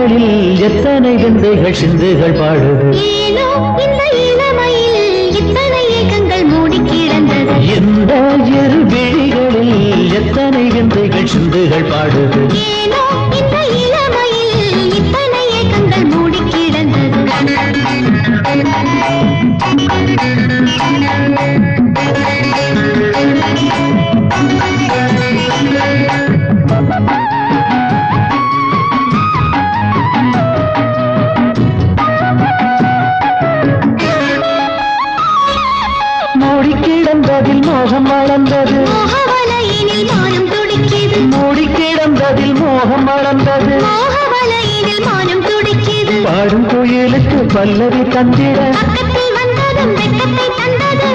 விழிகளில் எத்தனை விந்தைகள் சிந்துகள் பாடுது ஏனோ இந்த இளமையில் இத்தனை ஏக்கங்கள் மூடி கிடந்தது இந்த இரு விழிகளில் எத்தனை விந்தைகள் சிந்துகள் பாடுது ஏனோ இந்த இளமையில் இத்தனை ஏக்கங்கள் மூடி கிடந்தது மூடி கிடந்ததில் மோகம் வளர்ந்தது மோகவலையினில் மானம் துடிக்கிது மூடி கிடந்ததில் மோகம் வளர்ந்தது மோகவலையினில் மானம் துடிக்கிது பாடும் கோயிலுக்கு பல்லவி தந்திட பக்கத்தில் வந்ததும் வெட்கத்தை தந்தது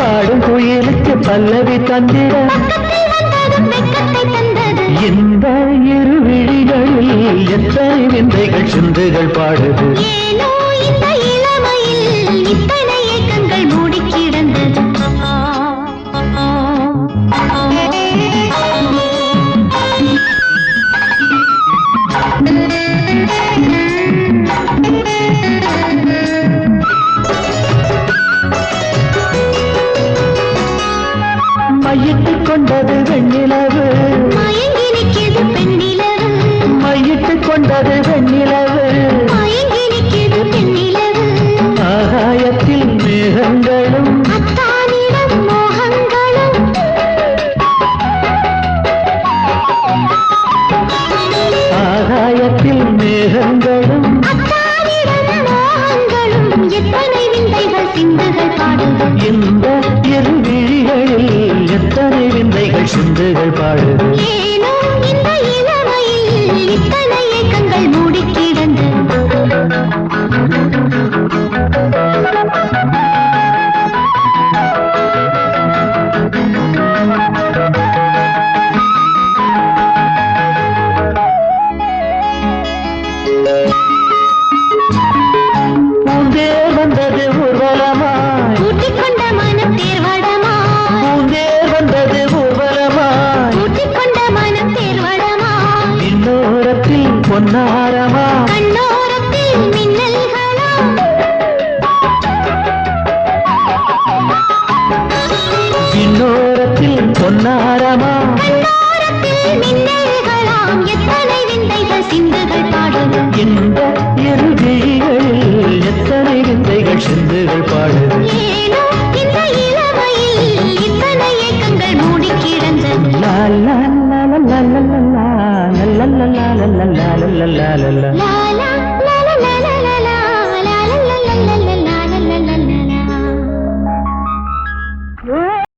பாடும் கோயிலுக்கு பல்லவி தந்திட பக்கத்தில் வந்ததும் வெட்கத்தை தந்தது இந்த இரு விழிகளில் எத்தனை விந்தைகள் சிந்துகள் பாடுது ஏனோ இந்த இளமையில் இத்தனை ஏக்கங்கள் மூடி கிடந்தது மையிட்டுக் கொண்டது வெண்ணிலவு மயங்கி நிற்கிது பெண்ணிலவு மையிட்டுக் கொண்டது வெண்ணிலவு மயங்கி நிற்கிது பெண்ணிலவு ஆகாயத்தில் மேகங்களும் அத்தானிடம் மோகங்களும் ஆகாயத்தில் மேகங்களும் அத்தானிடம் மோகங்களும் எத்தனை விந்தைகள் சிந்துகள் பாடுது இந்த இரு விழிகளில் எத்தனை விந்தைகள் சிந்துகள் பாடுது ஏனோ இந்த இளமையில் இத்தனை ஏக்கங்கள் மூடி கிடந்தது பூந்தேர் வந்தது ஊர்வலமாய் ஊட்டிக்கொண்ட மனம் தேர்வடமாய் பூந்தேர் வந்தது ஊர்வலமாய் ஊட்டிக்கொண்ட மனம் தேர்வடமாய் இன்னோரத்தில் பொன்னாரமா கண்ணோரத்தில் மின்னல்களாம் இன்னோரத்தில் பொன்னாரமா கண்ணோரத்தில் மின்னல்களாம் எத்தனை விந்தைகள் சிந்துகள் பாடுது இந்த இரு விழிகளில் எத்தனை விந்தைகள் சிந்துகள் பாடுது ஏனோ இந்த இளமையில் இத்தனை ஏக்கங்கள் மூடி கிடந்தது லா லா